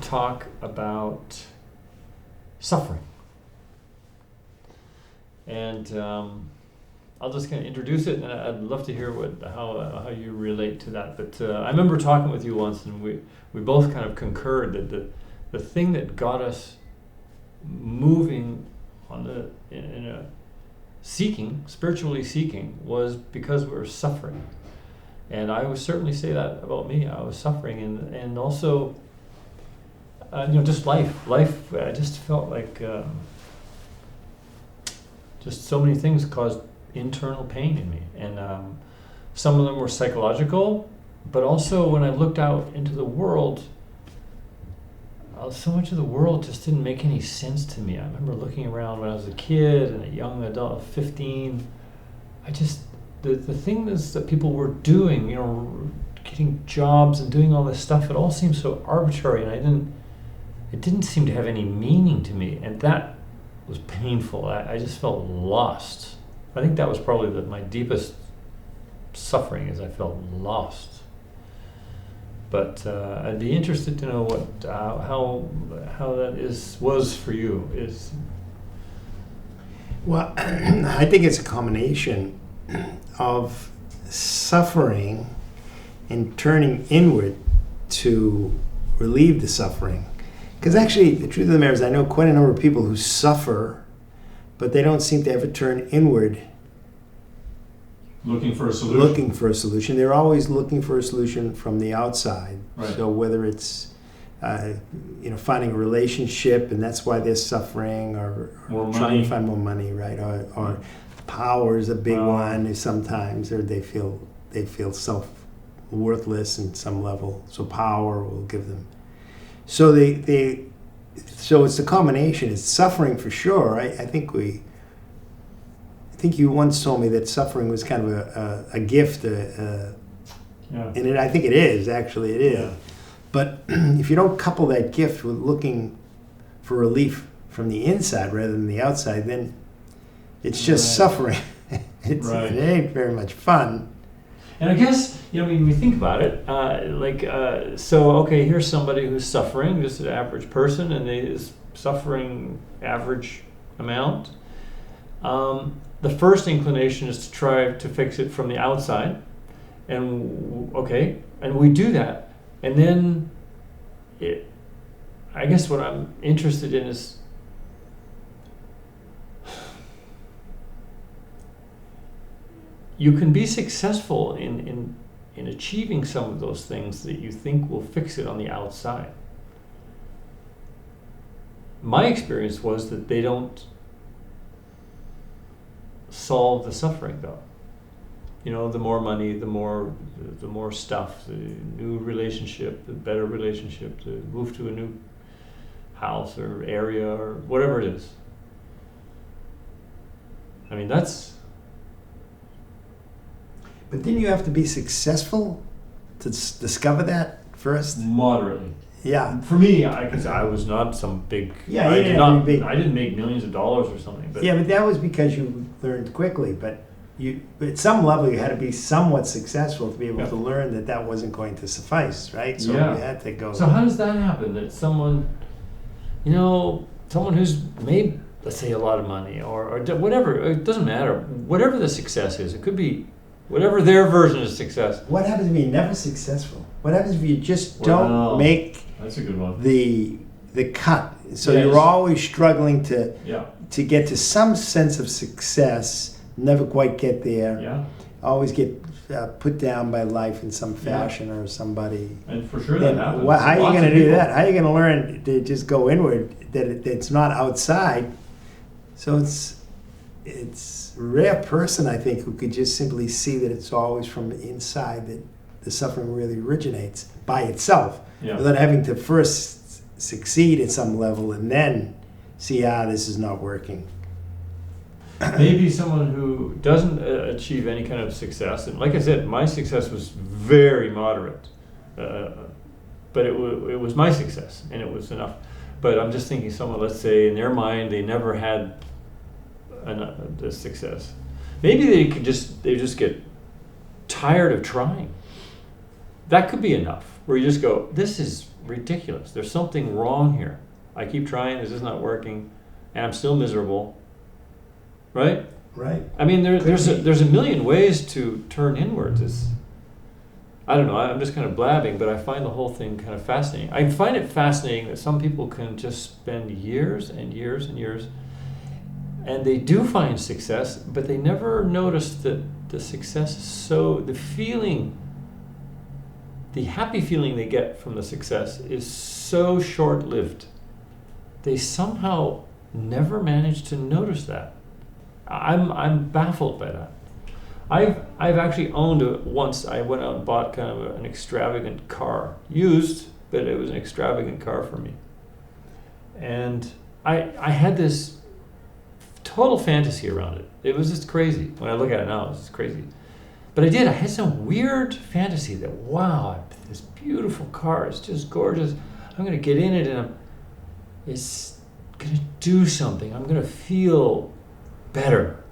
talk about suffering. And I'll just kind of introduce it, and I'd love to hear how you relate to that. But I remember talking with you once, and we both kind of concurred that the thing that got us moving in a spiritually seeking, was because we were suffering. And I would certainly say that about me. I was suffering, and also, just life. I just felt like just so many things caused internal pain in me, and some of them were psychological, but also when I looked out into the world, so much of the world just didn't make any sense to me. I remember looking around when I was a kid and a young adult, 15. The things that people were doing, getting jobs and doing all this stuff, it all seemed so arbitrary, and it didn't seem to have any meaning to me, and that was painful. I just felt lost. I think that was probably my deepest suffering, is I felt lost. But I'd be interested to know how that was for you. Well, I think it's a combination of suffering and turning inward to relieve the suffering. Because actually, the truth of the matter is, I know quite a number of people who suffer, but they don't seem to ever turn inward. Looking for a solution. They're always looking for a solution from the outside. Right. So whether it's finding a relationship, and that's why they're suffering, or trying to find more money, right? Or power is a big one sometimes, or they feel self-worthless in some level. So power will give them. So so it's a combination. It's suffering for sure. I think you once told me that suffering was kind of a gift, and I think it is. Actually, it is. Yeah. But if you don't couple that gift with looking for relief from the inside rather than the outside, then it's just suffering. It ain't very much fun. And I guess, when we think about it, here's somebody who's suffering, just an average person, and they is suffering average amount. The first inclination is to try to fix it from the outside, and we do that. And then, I guess what I'm interested in is, you can be successful in achieving some of those things that you think will fix it on the outside. My experience was that they don't solve the suffering, though. The more money, the more stuff, the new relationship, the better relationship, to move to a new house or area or whatever it is. I mean, that's... But didn't you have to be successful to discover that first? Moderately. Yeah. For me, I was not some big... Yeah, I didn't make millions of dollars or something. But but that was because you learned quickly. But at some level, you had to be somewhat successful to be able to learn that wasn't going to suffice, right? So you had to go... So how does that happen? That someone who's made, let's say, a lot of money or whatever, it doesn't matter. Whatever the success is, it could be whatever their version of success. What happens if you're never successful? What happens if you just don't make... That's a good one. The cut. So you're always struggling to get to some sense of success, never quite get there. Yeah. Always get put down by life in some fashion or somebody. And for sure that happens. How are you going to do that? How are you going to learn to just go inward? That it's not outside. So it's a rare person, I think, who could just simply see that it's always from the inside that the suffering really originates by itself, without having to first succeed at some level and then see, this is not working. Maybe someone who doesn't achieve any kind of success, and like I said, my success was very moderate, but it was my success, and it was enough. But I'm just thinking, someone, let's say, in their mind, they never had the success. Maybe they just get tired of trying. That could be enough, where you just go, this is ridiculous. There's something wrong here. I keep trying, this is not working, and I'm still miserable. Right? Right. I mean, there's a million ways to turn inwards. I don't know, I'm just kind of blabbing, but I find the whole thing kind of fascinating. I find it fascinating that some people can just spend years and years and years, and they do find success, but they never notice that the success is the happy feeling they get from the success is so short-lived. They somehow never manage to notice that. I'm baffled by that. I've actually owned once. I went out and bought kind of an extravagant car, used, but it was an extravagant car for me. And I had this total fantasy around it. It was just crazy. When I look at it now, it's just crazy. But I had some weird fantasy that, wow, this beautiful car is just gorgeous. I'm going to get in it and it's going to do something. I'm going to feel better.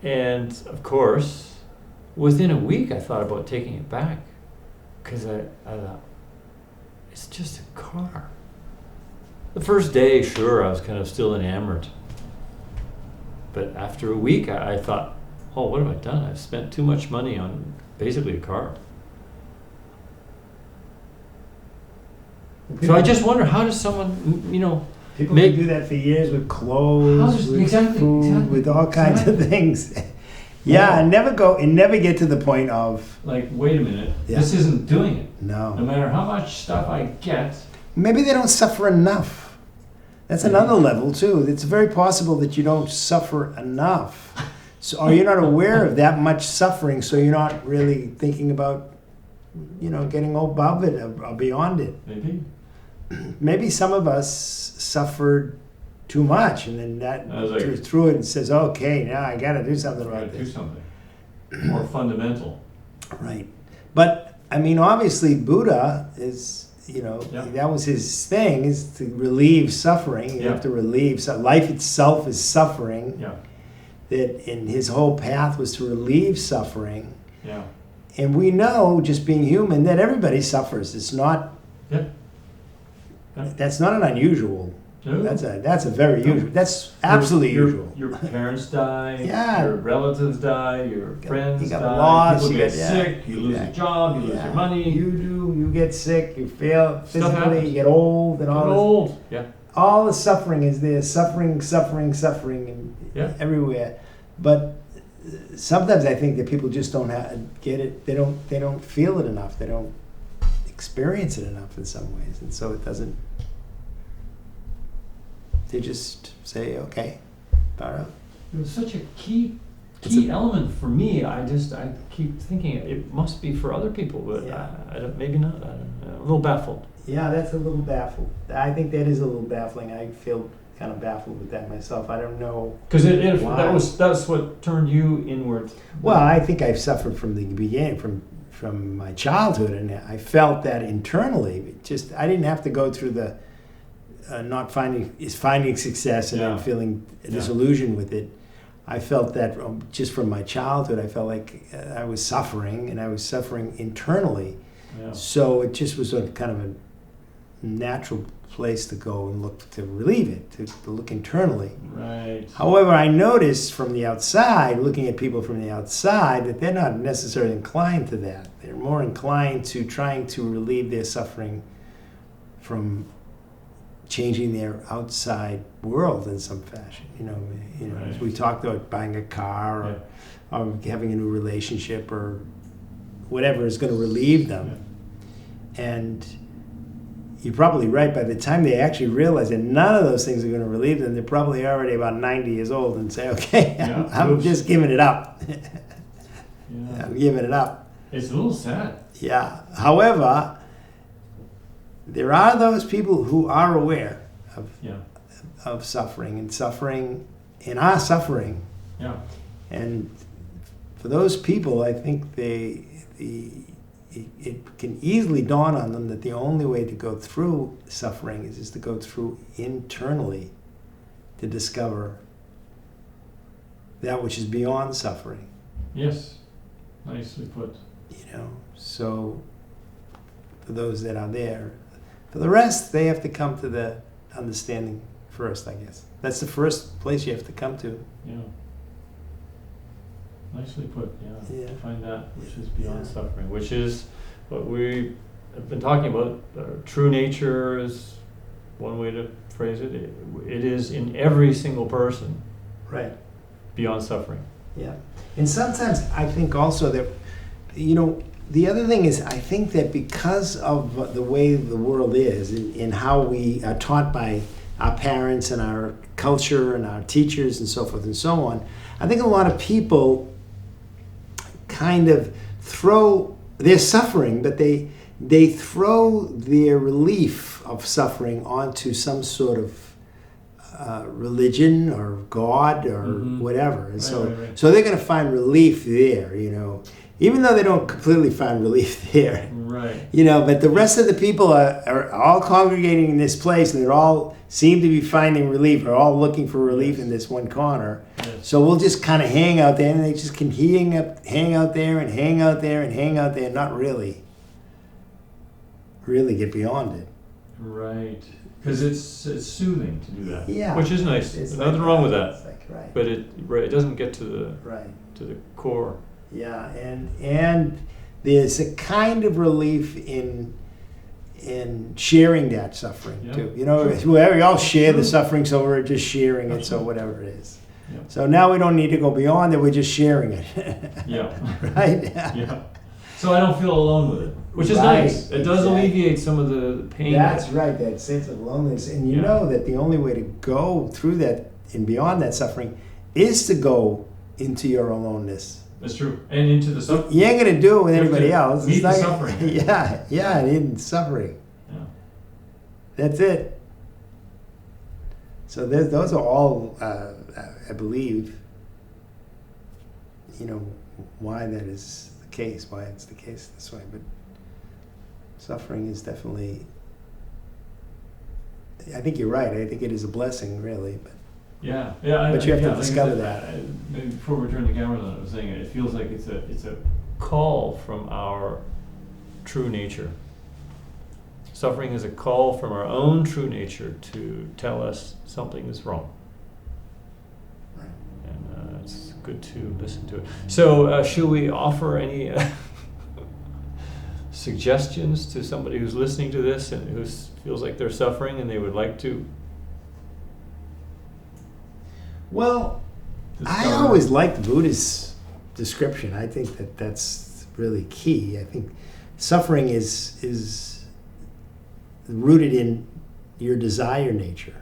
And of course, within a week, I thought about taking it back because I thought, it's just a car. The first day, sure, I was kind of still enamored. But after a week, I thought, oh, what have I done? I've spent too much money on basically a car. So I just wonder, how does someone, People can do that for years with clothes, with food, with all kinds of things. And never get to the point of, like, wait a minute, this isn't doing it. No. No matter how much stuff I get. Maybe they don't suffer enough. That's another level too. It's very possible that you don't suffer enough. So, or you're not aware of that much suffering, so you're not really thinking about, getting above it or beyond it. Maybe. Maybe some of us suffered too much, and then that through it and says, okay, now I got to do something about this. Do something more fundamental. Right. But, I mean, obviously Buddha is, that was his thing, is to relieve suffering. You have to relieve, life itself is suffering. Yeah. And his whole path was to relieve suffering. Yeah. And we know, just being human, that everybody suffers. It's not... Yeah. That's not an unusual. No. That's a very usual. That's absolutely usual. Your parents die. Yeah. Your relatives die. Your friends die. Lost. People get sick. You lose a job. You lose your money. You get sick. You fail physically. You get old and all. This. Yeah. All the suffering is there. Suffering, and everywhere. But sometimes I think that people just don't get it. They don't feel it enough. They don't experience it enough in some ways, and so it doesn't. They just say, okay, all right. It was such a key element for me. I keep thinking it must be for other people, but maybe not. I'm a little baffled. Yeah, that's a little baffled. I think that is a little baffling. I feel kind of baffled with that myself. I don't know. Because that's what turned you inward. Well, I think I've suffered from the beginning, from my childhood, and I felt that internally. I didn't have to go through the not finding success and then feeling disillusioned with it. I felt that just from my childhood. I felt like I was suffering, and I was suffering internally. Yeah. So it just was a kind of a natural place to go and look to relieve it, to look internally. Right. However, I noticed from the outside, looking at people from the outside, that they're not necessarily inclined to that. They're more inclined to trying to relieve their suffering from changing their outside world in some fashion. Right. As we talked about buying a car or having a new relationship or whatever is going to relieve them. Yeah. And you're probably right. By the time they actually realize that none of those things are going to relieve them, they're probably already about 90 years old and say, okay, I'm just giving it up. I'm giving it up. It's a little sad. Yeah. However, there are those people who are aware of suffering and are suffering. Yeah. And for those people, I think it can easily dawn on them that the only way to go through suffering is to go through internally to discover that which is beyond suffering. Yes, nicely put. So for those that are there. For the rest, they have to come to the understanding first, I guess. That's the first place you have to come to. Yeah. Nicely put, yeah. Yeah. Find that which is beyond Yeah. suffering, which is what we have been talking about. True nature is one way to phrase it. It is in every single person Right. beyond suffering. Yeah. And sometimes I think also that, the other thing is I think that because of the way the world is and how we are taught by our parents and our culture and our teachers and so forth and so on, I think a lot of people kind of throw their suffering, but they throw their relief of suffering onto some sort of religion or God or whatever. And Right. so they're going to find relief there, even though they don't completely find relief there. Right. But the rest of the people are all congregating in this place, and they all seem to be finding relief, or all looking for relief in this one corner. Yes. So we'll just kind of hang out there, and they just can hang out there and hang out there and hang out there, and not really get beyond it. Right. Because it's soothing to do that. Yeah. Which is nice. It's There's nothing like wrong with that. that. It's like, right. But it doesn't get to the Right. core. Yeah, and there's a kind of relief in sharing that suffering Yeah. too. Sure. We all share the Sure. suffering, so we're just sharing it. So Absolutely. whatever it is. Yeah. So now we don't need to go beyond it. We're just sharing it. Yeah. Right. Yeah. So I don't feel alone with it, which is Right, nice. It does exactly. alleviate some of the pain. That's right. That sense of loneliness, and you Yeah. know that the only way to go through that and beyond that suffering is to go into your aloneness. That's true. And into the suffering. You ain't gonna do it with You have anybody to else. meet It's the not- suffering. Yeah, in suffering. Yeah. That's it. So those are all, I believe, why that is the case, why it's the case this way. But suffering is definitely, I think you're right. I think it is a blessing, really. But Yeah. But you have to like I discover said, that. Maybe before we turn the cameras on, I was saying it feels like it's a call from our true nature. Suffering is a call from our own true nature to tell us something is wrong. And it's good to listen to it. So should we offer any suggestions to somebody who's listening to this and who feels like they're suffering and they would like to well, I discover? always liked Buddha's description. I think that that's really key. I think suffering is rooted in your desire nature.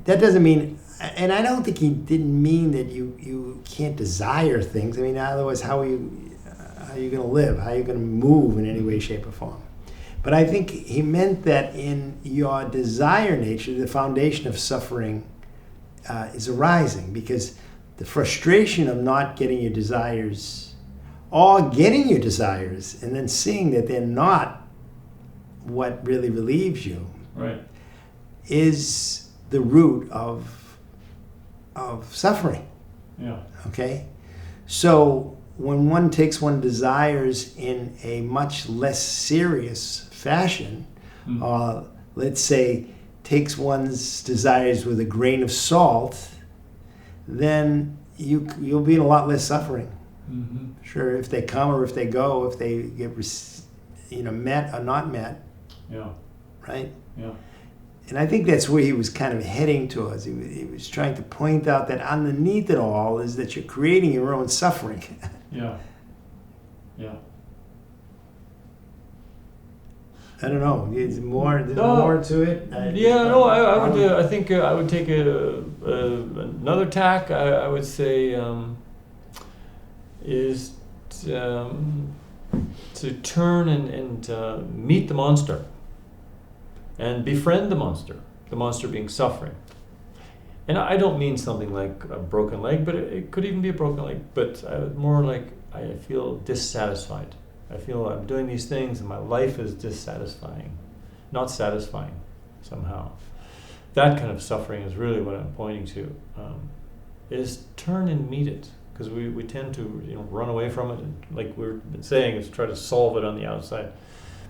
That doesn't mean, and I don't think he didn't mean that you can't desire things. I mean, otherwise, how are you going to live? How are you going to move in any way, shape, or form? But I think he meant that in your desire nature, the foundation of suffering is arising, because the frustration of not getting your desires, or getting your desires and then seeing that they're not what really relieves you, Right. is the root of suffering. Yeah. Okay? So when one takes one's desires in a much less serious fashion, or let's say takes one's desires with a grain of salt, then you'll be in a lot less suffering. Mm-hmm. Sure, if they come or if they go, if they get met or not met, Yeah. right? Yeah. And I think that's where he was kind of heading towards. He was trying to point out that underneath it all is that you're creating your own suffering. Yeah. Yeah. I don't know. There's more No. to it. Yeah, no, I would. I think I would take another tack. I would say is to turn and meet the monster and befriend the monster being suffering. And I don't mean something like a broken leg, but it could even be a broken leg. But more like I feel dissatisfied. I feel I'm doing these things and my life is dissatisfying, not satisfying somehow. That kind of suffering is really what I'm pointing to, is turn and meet it. Because we tend to run away from it, and like we've been saying, is try to solve it on the outside.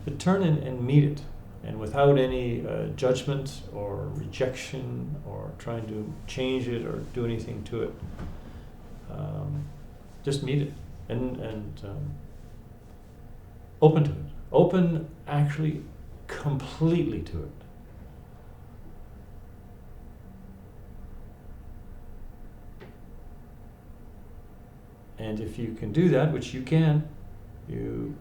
But turn and meet it, and without any judgment or rejection or trying to change it or do anything to it. Just meet it and open to it. Open actually completely to it. And if you can do that, which you can, you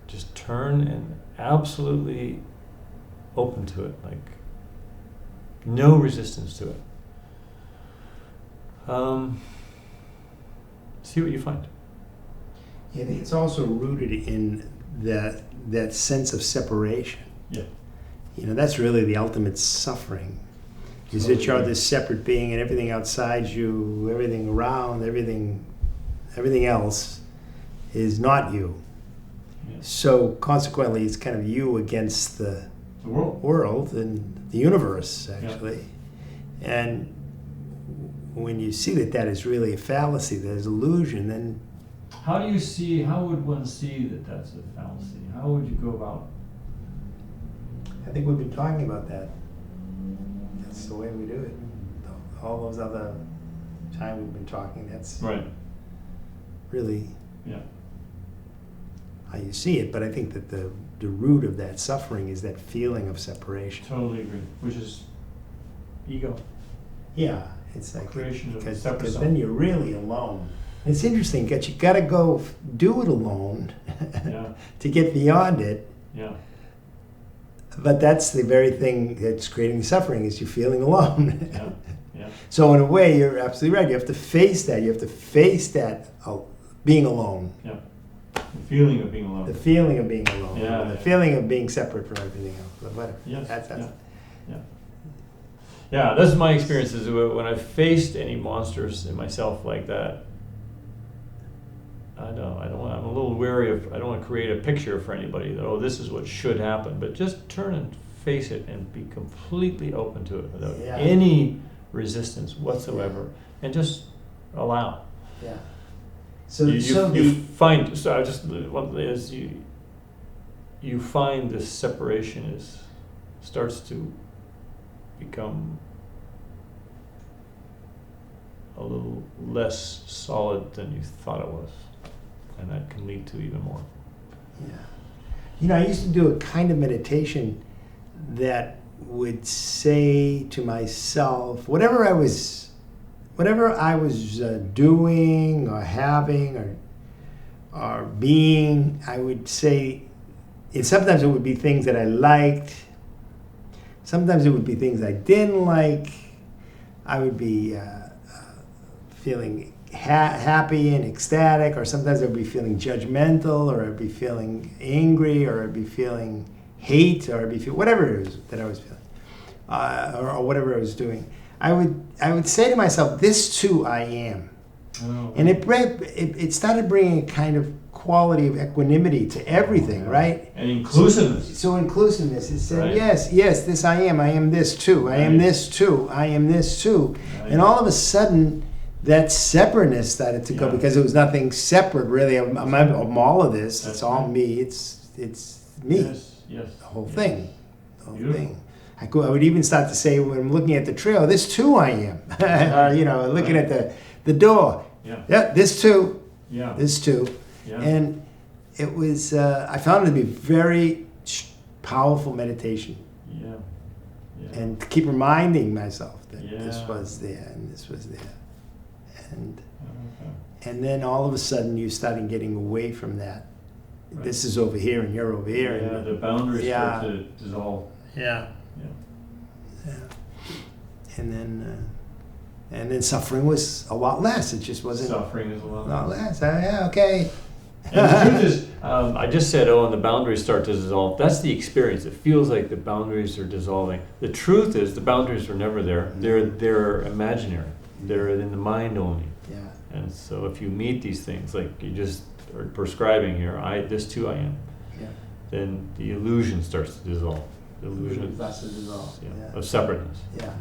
just turn and absolutely open to it, like no resistance to it. See what you find. Yeah, I think it's also rooted in that sense of separation. Yeah. You know, that's really the ultimate suffering. Is that you're this separate being, and everything outside you, everything around, everything else is not you. Yeah. So consequently, it's kind of you against the world and the universe, actually. Yeah. And when you see that is really a fallacy, that is illusion, then how would one see that that's a fallacy? How would you go about? I think we've been talking about that. That's the way we do it. All those other time we've been talking, that's right. Really how you see it. But I think that the root of that suffering is that feeling of separation. Totally agree. Which is ego. Yeah, it's like creation of because separate self. then you're really alone. It's interesting because you got to go do it alone to get beyond it. Yeah. But that's the very thing that's creating suffering, is you feeling alone. Yeah. Yeah. So in a way, you're absolutely right. You have to face that. You have to face that being alone. Yeah. The feeling of being alone. The feeling of being alone. Yeah. The feeling of being separate from everything else. Whatever. Yes. That's Yeah, that's my experience. Is when I've faced any monsters in myself like that. I'm a little wary of. I don't want to create a picture for anybody that this is what should happen. But just turn and face it and be completely open to it without any resistance whatsoever, and just allow. Yeah. You find this separation starts to become a little less solid than you thought it was, and that can lead to even more. Yeah. You know, I used to do a kind of meditation that would say to myself, whatever I was doing or having or being, I would say, and sometimes it would be things that I liked, sometimes it would be things I didn't like. I would be feeling happy and ecstatic, or sometimes I'd be feeling judgmental, or I'd be feeling angry, or I'd be feeling hate, or I'd be feeling whatever it is that I was feeling, or whatever I was doing. I would say to myself, "This too I am," and it started bringing a kind of quality of equanimity to everything, right? And inclusiveness. So inclusiveness. It said, yes, this I am. I am this too. I am this too. I am this too. And all of a sudden, that separateness started to go, because it was nothing separate really. I'm all of this. It's all me. It's me. Yes. The whole thing. The whole thing. I would even start to say, when I'm looking at the trail, this too I am. Looking at the door. Yeah, this too. Yeah. This too. Yeah. And it was, I found it to be very powerful meditation. Yeah. And to keep reminding myself that this was there and this was there. And then all of a sudden you started getting away from that. Right. This is over here and you're over here. Yeah, and the boundaries start to dissolve. Yeah. And then suffering was a lot less. It just wasn't. Suffering is a lot less. Okay. And the truth is, I just said, and the boundaries start to dissolve. That's the experience. It feels like the boundaries are dissolving. The truth is, the boundaries were never there. They're imaginary. They're in the mind only. Yeah. And so if you meet these things, like you just are prescribing here, this too I am, then the illusion starts to dissolve. The illusion starts to dissolve. of separateness. Yeah.